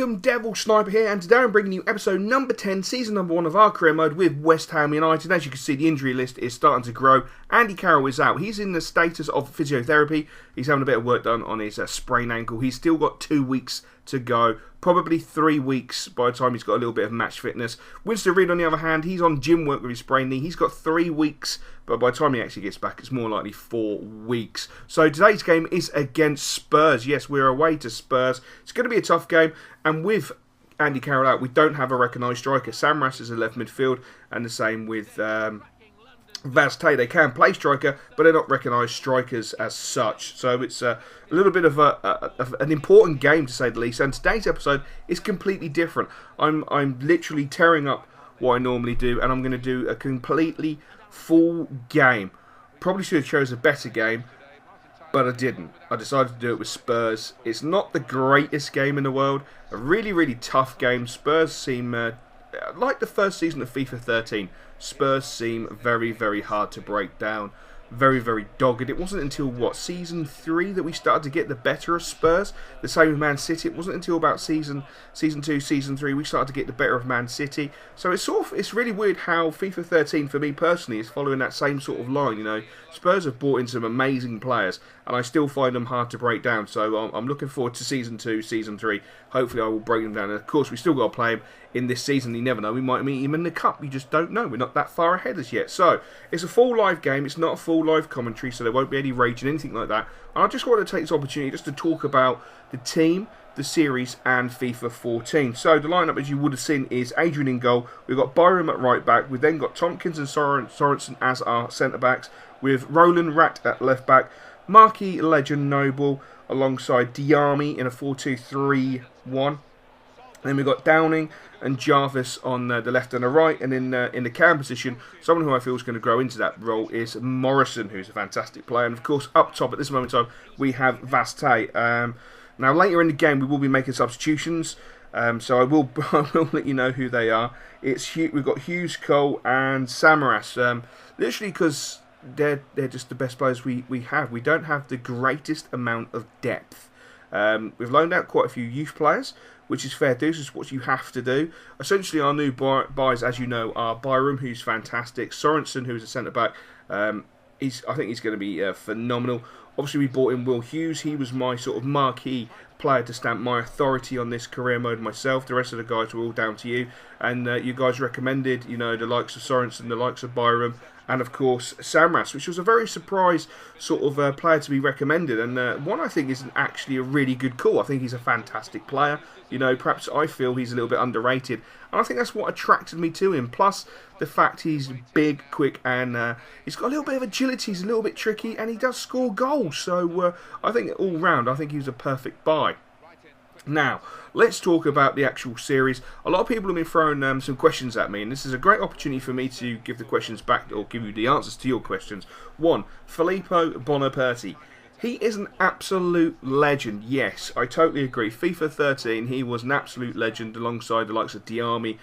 Welcome, Devil Sniper here, and today I'm bringing you episode number 10, season number 1 of our career mode with West Ham United. As you can see, the injury list is starting to grow. Andy Carroll is out. He's in the status of physiotherapy. He's having a bit of work done on his sprained ankle. He's still got 2 weeks to go, probably 3 weeks by the time he's got a little bit of match fitness. Winston Reid, on the other hand, he's on gym work with his sprained knee. He's got 3 weeks, but by the time he actually gets back, it's more likely 4 weeks. So today's game is against Spurs. Yes, we're away to Spurs. It's going to be a tough game, and with Andy Carroll out, we don't have a recognised striker. Samras is a left midfield, and the same with Vaz Tay. They can play striker, but they're not recognised strikers as such. So it's a little bit of an important game, to say the least. And today's episode is completely different. I'm literally tearing up what I normally do, and I'm going to do a completely full game. Probably should have chose a better game, but I didn't. I decided to do it with Spurs. It's not the greatest game in the world. A really, really tough game. Spurs seem like the first season of FIFA 13. Spurs seem very, very hard to break down. Very, very dogged. It wasn't until, what, season 3 that we started to get the better of Spurs. The same with Man City. It wasn't until about season 2, season 3 we started to get the better of Man City. So it's really weird how FIFA 13, for me personally, is following that same sort of line. You know, Spurs have brought in some amazing players, and I still find them hard to break down. So I'm looking forward to season 2, season 3. Hopefully I will break them down. And of course, we still got to play him in this season. You never know. We might meet him in the Cup. You just don't know. We're not that far ahead as yet. So it's a full live game. It's not a full live commentary, so there won't be any raging, anything like that. And I just want to take this opportunity just to talk about the team, the series, and FIFA 14. So the lineup, as you would have seen, is Adrian in goal. We've got Byram at right back. We've then got Tompkins and Sorensen as our centre backs, with Roland Rat at left back, Marquis Legend Noble alongside Diami in a 4-2-3-1. Then we've got Downing and Jarvis on the left and the right, and in the cam position, someone who I feel is going to grow into that role is Morrison, who's a fantastic player. And of course, up top at this moment in time, we have Vaz Tay. Now later in the game, we will be making substitutions, so I will let you know who they are. We've got Hughes, Cole, and Samaras. Literally because they're just the best players we have. We don't have the greatest amount of depth. We've loaned out quite a few youth players, which is fair dues. It's what you have to do. Essentially, our new buys, as you know, are Byram, who's fantastic, Sorensen, who's a centre-back. I think he's going to be phenomenal. Obviously, we bought in Will Hughes. He was my sort of marquee player to stamp my authority on this career mode myself. The rest of the guys were all down to you. And you guys recommended, you know, the likes of Sorensen, the likes of Byram, and of course Samras, which was a very surprise sort of player to be recommended, and one I think is actually a really good call. I think he's a fantastic player. You know, perhaps I feel he's a little bit underrated, and I think that's what attracted me to him. Plus the fact he's big, quick, and he's got a little bit of agility. He's a little bit tricky, and he does score goals. So I think all round, I think he was a perfect buy. Now, let's talk about the actual series. A lot of people have been throwing some questions at me, and this is a great opportunity for me to give the questions back, or give you the answers to your questions. 1. Filippo Bonaperti. He is an absolute legend. Yes, I totally agree. FIFA 13, he was an absolute legend alongside the likes of Diami,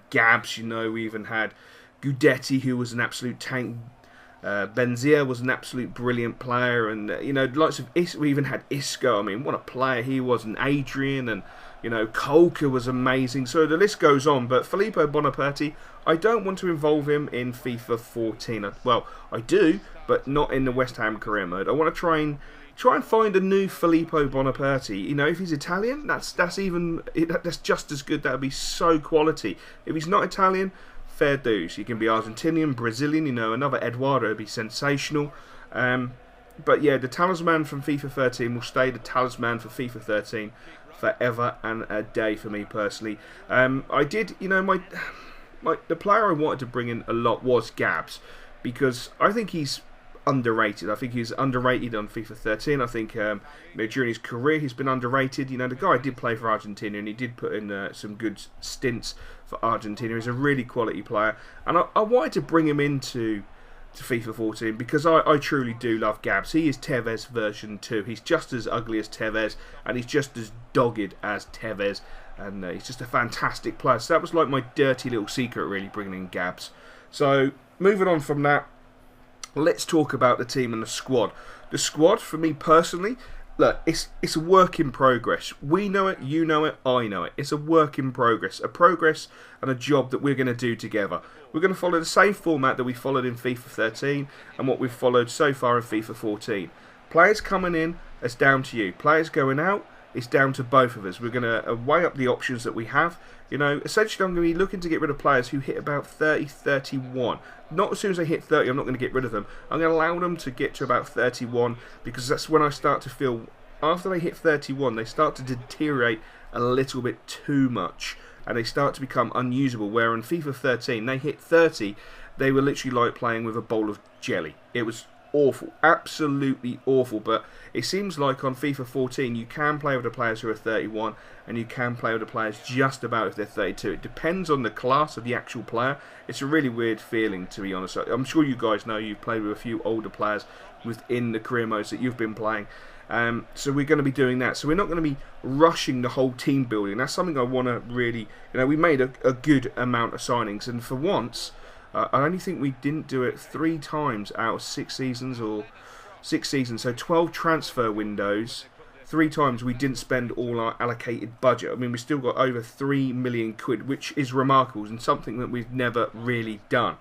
Gabs, you know, we even had Gudetti, who was an absolute tank. Benzia was an absolute brilliant player, and you know, lots of we even had Isco. I mean, what a player he was, and Adrian, and you know, Kolka was amazing. So the list goes on. But Filippo Bonaperti, I don't want to involve him in FIFA 14. Well, I do, but not in the West Ham career mode. I want to try and find a new Filippo Bonaperti. You know, if he's Italian, that's just as good. That would be so quality. If he's not Italian, fair dues. He can be Argentinian, Brazilian, you know, another Eduardo would be sensational. But yeah, the talisman from FIFA 13 will stay the talisman for FIFA 13 forever and a day for me personally. I did, you know, the player I wanted to bring in a lot was Gabs, because I think he's underrated. I think he's underrated on FIFA 13. I think you know, during his career he's been underrated. You know, the guy did play for Argentina, and he did put in some good stints for Argentina. He's a really quality player, and I wanted to bring him into FIFA 14 because I truly do love Gabs. He is Tevez version 2. He's just as ugly as Tevez, and he's just as dogged as Tevez, and he's just a fantastic player. So that was like my dirty little secret, really, bringing in Gabs. So moving on from that, let's talk about the team and the squad. The squad, for me personally, look, it's a work in progress. We know it, you know it, I know it. It's a work in progress. A progress and a job that we're going to do together. We're going to follow the same format that we followed in FIFA 13 and what we've followed so far in FIFA 14. Players coming in, it's down to you. Players going out, it's down to both of us. We're going to weigh up the options that we have. You know, essentially I'm going to be looking to get rid of players who hit about 30, 31. Not as soon as they hit 30, I'm not going to get rid of them. I'm going to allow them to get to about 31 because that's when I start to feel, after they hit 31, they start to deteriorate a little bit too much and they start to become unusable. Where in FIFA 13, they hit 30, they were literally like playing with a bowl of jelly. It was awful, absolutely awful. But it seems like on FIFA 14 you can play with the players who are 31 and you can play with the players just about if they're 32. It depends on the class of the actual player. It's a really weird feeling, to be honest. I'm sure you guys know you've played with a few older players within the career modes that you've been playing. So we're going to be doing that. So we're not going to be rushing the whole team building. That's something I want to really, we made a good amount of signings, and for once I only think we didn't do it 3 times out of 6 seasons, so 12 transfer windows. 3 times we didn't spend all our allocated budget. I mean, we still got over 3 million quid, which is remarkable and something that we've never really done.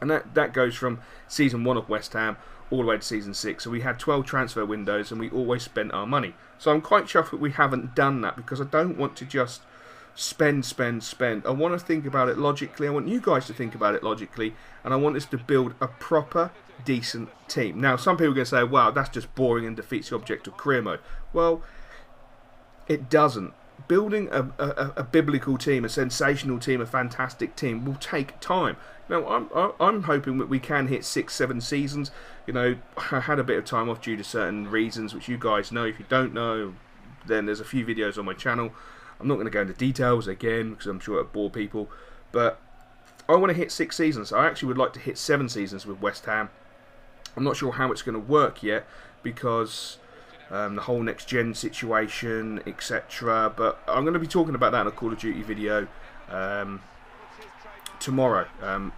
And that goes from season 1 of West Ham all the way to season 6. So we had 12 transfer windows and we always spent our money. So I'm quite chuffed that we haven't done that because I don't want to just spend. I want to think about it logically. I want you guys to think about it logically, and I want us to build a proper, decent team. Now, some people are going to say, wow, that's just boring and defeats the object of career mode. Well, it doesn't. Building a biblical team, a sensational team, a fantastic team will take time. Now, I'm hoping that we can hit 6-7 seasons. I had a bit of time off due to certain reasons, which you guys know. If you don't know, then there's a few videos on my channel. I'm not going to go into details again because I'm sure it'll bore people, but I want to hit 6 seasons. I actually would like to hit 7 seasons with West Ham. I'm not sure how it's going to work yet because the whole next gen situation, etc. But I'm going to be talking about that in a Call of Duty video tomorrow.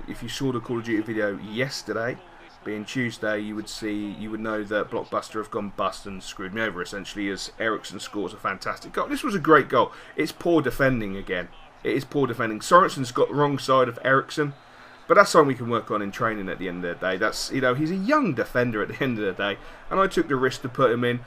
If you saw the Call of Duty video yesterday, being Tuesday, you would know that Blockbuster have gone bust and screwed me over essentially, as Eriksen scores a fantastic goal. This was a great goal. It's poor defending again. It is poor defending. Sorensen's got the wrong side of Eriksen, but that's something we can work on in training at the end of the day. That's he's a young defender at the end of the day, and I took the risk to put him in.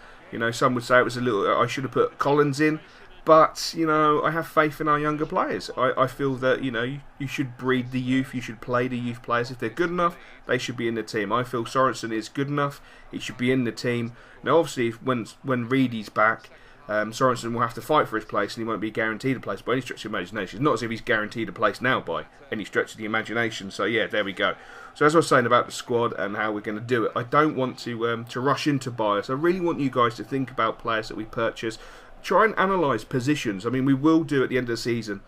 Some would say it was a little. I should have put Collins in. But, I have faith in our younger players. I feel that, you should breed the youth. You should play the youth players. If they're good enough, they should be in the team. I feel Sorensen is good enough. He should be in the team. Now, obviously, when Reedy's back, Sorensen will have to fight for his place and he won't be guaranteed a place by any stretch of the imagination. It's not as if he's guaranteed a place now by any stretch of the imagination. So, yeah, there we go. So, as I was saying about the squad and how we're going to do it, I don't want to rush into bias. I really want you guys to think about players that we purchase. Try and analyse positions. I mean, we will do at the end of the season,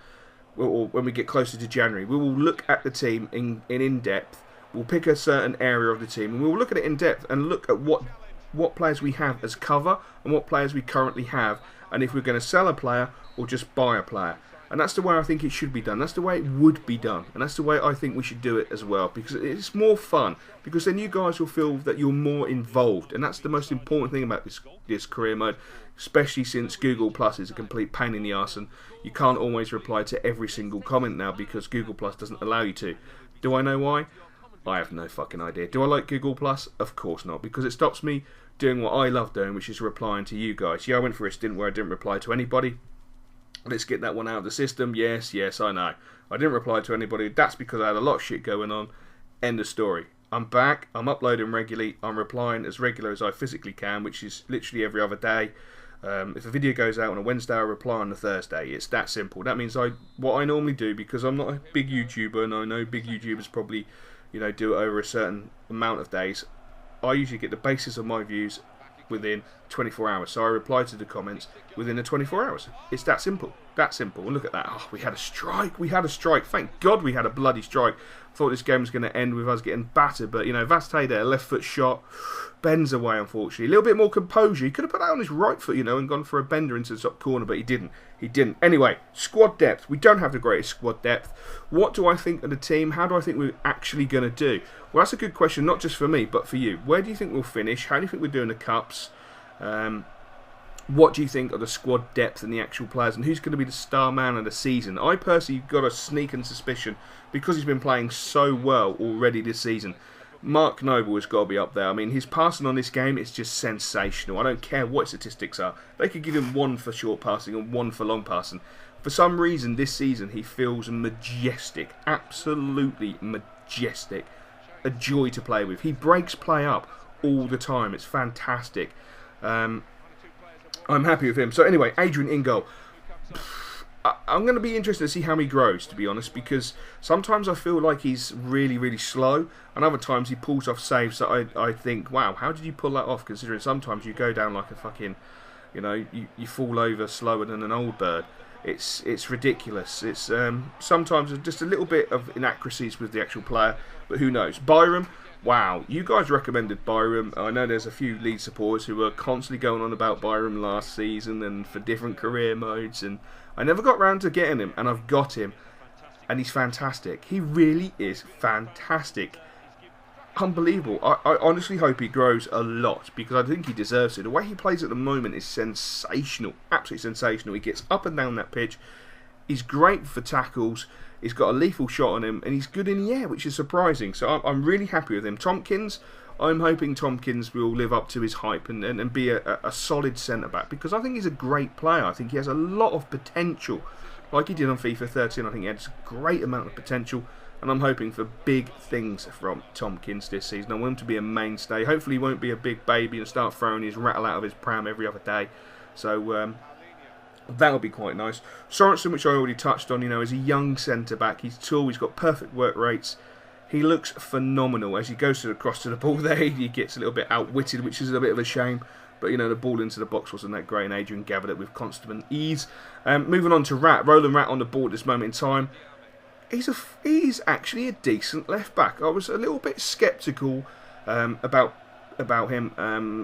or when we get closer to January, we will look at the team in depth. We'll pick a certain area of the team and we'll look at it in depth and look at what players we have as cover and what players we currently have, and if we're going to sell a player or just buy a player. And that's the way I think it should be done. That's the way it would be done. And that's the way I think we should do it as well. Because it's more fun. Because then you guys will feel that you're more involved. And that's the most important thing about this career mode. Especially since Google Plus is a complete pain in the arse. And you can't always reply to every single comment now because Google Plus doesn't allow you to. Do I know why? I have no fucking idea. Do I like Google Plus? Of course not. Because it stops me doing what I love doing, which is replying to you guys. Yeah, I went for a stint where I didn't reply to anybody. Let's get that one out of the system. Yes, I know. I didn't reply to anybody. That's because I had a lot of shit going on. End of story. I'm back. I'm uploading regularly. I'm replying as regular as I physically can, which is literally every other day. If a video goes out on a Wednesday, I reply on a Thursday. It's that simple. That means what I normally do, because I'm not a big YouTuber, and I know big YouTubers probably, do it over a certain amount of days. I usually get the basis of my views within 24 hours. So I reply to the comments within the 24 hours. It's that simple. That simple. And look at that. Oh, we had a strike. Thank God we had a bloody strike. Thought this game was going to end with us getting battered. But, Vastey there, left foot shot. Bends away, unfortunately. A little bit more composure. He could have put that on his right foot, and gone for a bender into the top corner, but he didn't. Anyway, squad depth. We don't have the greatest squad depth. What do I think of the team? How do I think we're actually going to do? Well, that's a good question, not just for me, but for you. Where do you think we'll finish? How do you think we're doing the cups? What do you think of the squad depth and the actual players, and who's going to be the star man of the season? I personally got a sneaking suspicion, because he's been playing so well already this season. Mark Noble has got to be up there. I mean, his passing on this game is just sensational. I don't care what statistics are. They could give him 1 for short passing and 1 for long passing. For some reason, this season, he feels majestic. Absolutely majestic. A joy to play with. He breaks play up all the time. It's fantastic. I'm happy with him. So anyway, Adrian in goal. I'm going to be interested to see how he grows, to be honest, because sometimes I feel like he's really, really slow, and other times he pulls off saves that I think, wow, how did you pull that off, considering sometimes you go down like a fucking, you know, you fall over slower than an old bird. It's ridiculous. It's sometimes just a little bit of inaccuracies with the actual player, but who knows. Byram, wow, you guys recommended Byram. I know there's a few Leeds supporters who were constantly going on about Byram last season and for different career modes, and I never got round to getting him, and I've got him, and he's fantastic. He really is fantastic. Unbelievable. I honestly hope he grows a lot, because I think he deserves it. The way he plays at the moment is sensational. Absolutely sensational. He gets up and down that pitch. He's great for tackles. He's got a lethal shot on him, and he's good in the air, which is surprising. So I'm really happy with him. Tompkins, I'm hoping Tompkins will live up to his hype and be a solid centre-back, because I think he's a great player. I think he has a lot of potential. Like he did on FIFA 13, I think he has a great amount of potential, and I'm hoping for big things from Tompkins this season. I want him to be a mainstay. Hopefully he won't be a big baby and start throwing his rattle out of his pram every other day. So that'll be quite nice. Sorensen, which I already touched on, you know, is a young centre-back. He's tall, he's got perfect work rates. He looks phenomenal. As he goes across to the ball there, he gets a little bit outwitted, which is a bit of a shame. But, you know, the ball into the box wasn't that great, and Adrian gathered it with consummate ease. Moving on to Rat. Roland Rat on the ball at this moment in time. He's actually a decent left-back. I was a little bit sceptical about him.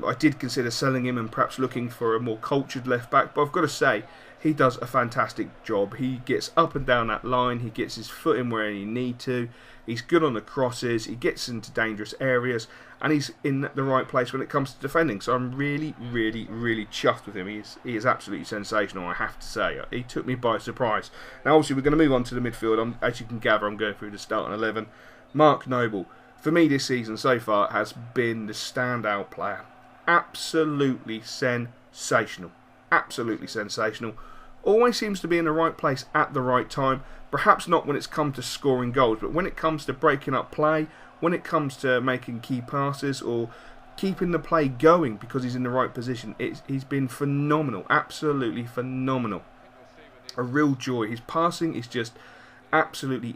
I did consider selling him and perhaps looking for a more cultured left-back. But I've got to say, he does a fantastic job. He gets up and down that line. He gets his foot in where he needs to. He's good on the crosses. He gets into dangerous areas. And he's in the right place when it comes to defending. So I'm really, really, really chuffed with him. He is absolutely sensational, I have to say. He took me by surprise. Now, obviously, we're going to move on to the midfield. As you can gather, I'm going through the starting 11. Mark Noble, for me this season so far, has been the standout player. Absolutely sensational. Absolutely sensational. Always seems to be in the right place at the right time. Perhaps not when it's come to scoring goals, but when it comes to breaking up play, when it comes to making key passes or keeping the play going because he's in the right position, he's been phenomenal. Absolutely phenomenal. A real joy. His passing is just absolutely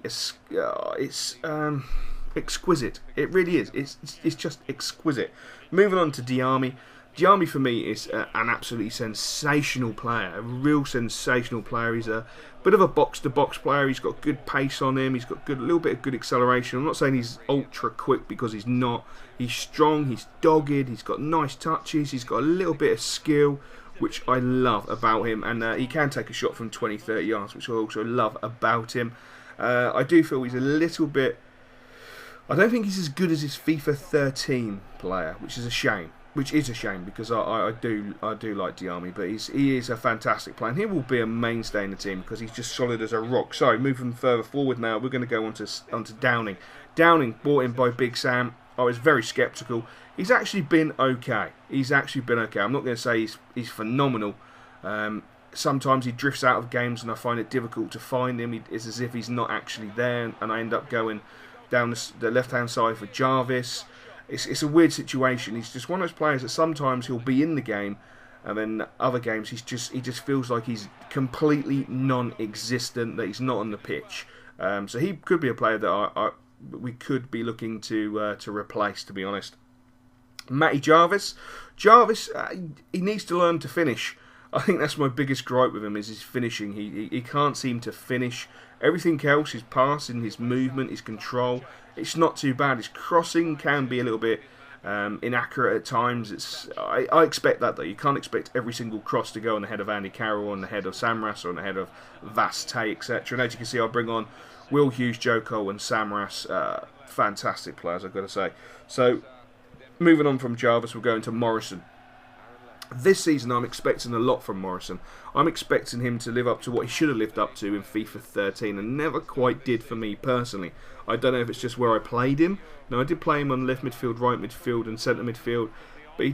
exquisite. It really is. It's just exquisite. Moving on to Diarmi. Diarmi for me is an absolutely sensational player, a real sensational player. He's a bit of a box-to-box player. He's got good pace on him. He's got a little bit of good acceleration. I'm not saying he's ultra quick because he's not. He's strong. He's dogged. He's got nice touches. He's got a little bit of skill, which I love about him. And he can take a shot from 20, 30 yards, which I also love about him. I do feel he's a little bit. I don't think he's as good as his FIFA 13 player, which is a shame. Which is a shame because I do like Diarmi, but he is a fantastic player, and he will be a mainstay in the team because he's just solid as a rock. So moving further forward now, we're going to go onto Downing. Downing, brought in by Big Sam. I was very sceptical. He's actually been okay. I'm not going to say he's phenomenal. Sometimes he drifts out of games, and I find it difficult to find him. It's as if he's not actually there, and I end up going down the left-hand side for Jarvis. It's a weird situation. He's just one of those players that sometimes he'll be in the game, and then other games he just feels like he's completely non-existent, that he's not on the pitch. So he could be a player that we could be looking to replace, to be honest. Matty Jarvis, he needs to learn to finish. I think that's my biggest gripe with him is his finishing. He can't seem to finish. Everything else, his passing, his movement, his control, it's not too bad. His crossing can be a little bit inaccurate at times. I expect that though. You can't expect every single cross to go on the head of Andy Carroll, on the head of Samras, or on the head of Vastay, etc. And as you can see, I bring on Will Hughes, Joko, and Samras. Fantastic players, I've got to say. So moving on from Jarvis, we'll go into Morrison. This season I'm expecting a lot from Morrison. I'm expecting him to live up to what he should have lived up to in FIFA 13 and never quite did for me personally. I don't know if it's just where I played him. No, I did play him on left midfield, right midfield and centre midfield, but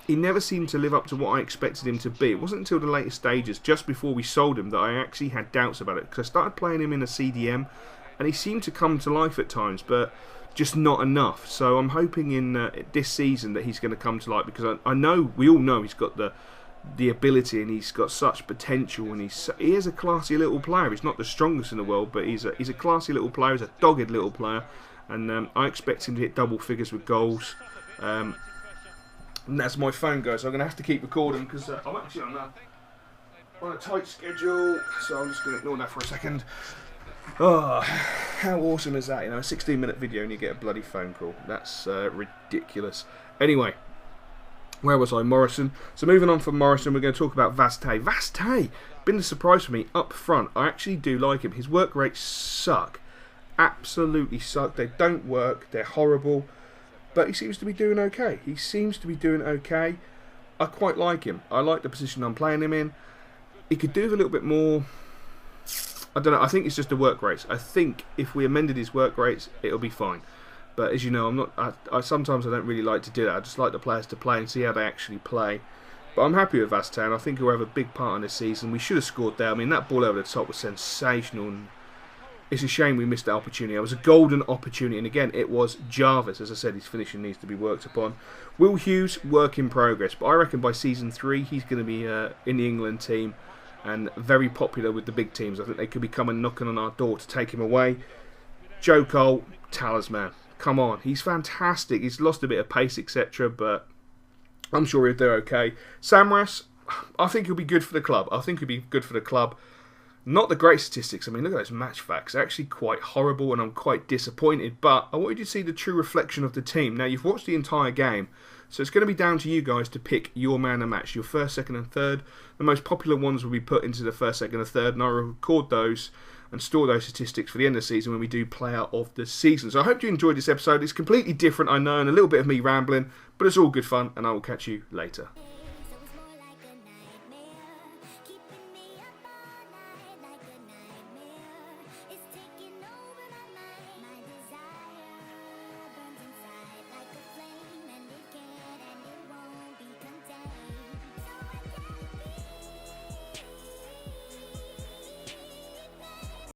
he never seemed to live up to what I expected him to be. It wasn't until the later stages, just before we sold him, that I actually had doubts about it, because I started playing him in a CDM and he seemed to come to life at times, but just not enough. So I'm hoping in this season that he's going to come to light, because I know, we all know he's got the ability and he's got such potential, and he is a classy little player. He's not the strongest in the world, but he's a classy little player. He's a dogged little player, and I expect him to hit double figures with goals. And that's my phone, guys. So I'm going to have to keep recording because I'm actually on a tight schedule, so I'm just going to ignore that for a second. Oh, how awesome is that? You know, a 16-minute video and you get a bloody phone call. That's ridiculous. Anyway, where was I? Morrison. So moving on from Morrison, we're going to talk about Vastey. Vastey, been a surprise for me up front. I actually do like him. His work rates suck. Absolutely suck. They don't work. They're horrible. But he seems to be doing okay. He seems to be doing okay. I quite like him. I like the position I'm playing him in. He could do with a little bit more. I don't know, I think it's just the work rates. I think if we amended his work rates, it'll be fine. But as you know, sometimes I don't really like to do that. I just like the players to play and see how they actually play. But I'm happy with Vastey, and I think he'll have a big part in this season. We should have scored there. I mean, that ball over the top was sensational, and it's a shame we missed that opportunity. It was a golden opportunity, and again, it was Jarvis. As I said, his finishing needs to be worked upon. Will Hughes, work in progress, but I reckon by season 3 he's going to be in the England team and very popular with the big teams. I think they could be coming knocking on our door to take him away. Joe Cole, talisman. Come on, he's fantastic. He's lost a bit of pace, etc., but I'm sure he'll do okay. Samras, I think he'll be good for the club. Not the great statistics. I mean, look at those match facts. They're actually quite horrible, and I'm quite disappointed. But I want you to see the true reflection of the team. Now, you've watched the entire game, so it's going to be down to you guys to pick your man of the match, your first, second, and third. The most popular ones will be put into the first, second, and third, and I'll record those and store those statistics for the end of the season when we do player of the season. So I hope you enjoyed this episode. It's completely different, I know, and a little bit of me rambling, but it's all good fun, and I will catch you later.